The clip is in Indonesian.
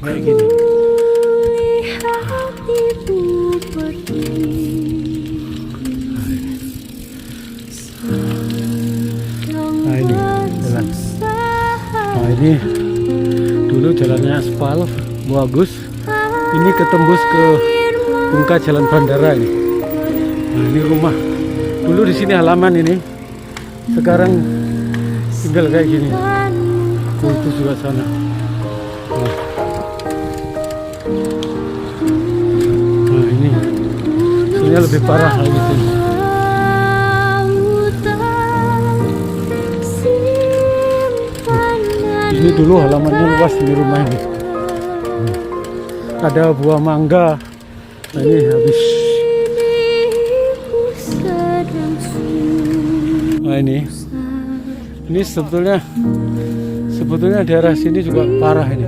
kayak gini. Nah ini jalan. Nah ini dulu jalannya aspal, bagus. Ini ketembus ke Bungka Jalan Bandara ini. Nah ini rumah. Dulu di sini halaman ini. Sekarang tinggal kayak gini. Oh, itu juga sana. Nah ini sebenarnya lebih parah lagi sini. Ini dulu halamannya luas di rumah ini. Ada buah mangga. Nah ini habis. Nah ini sebetulnya daerah sini juga parah ini.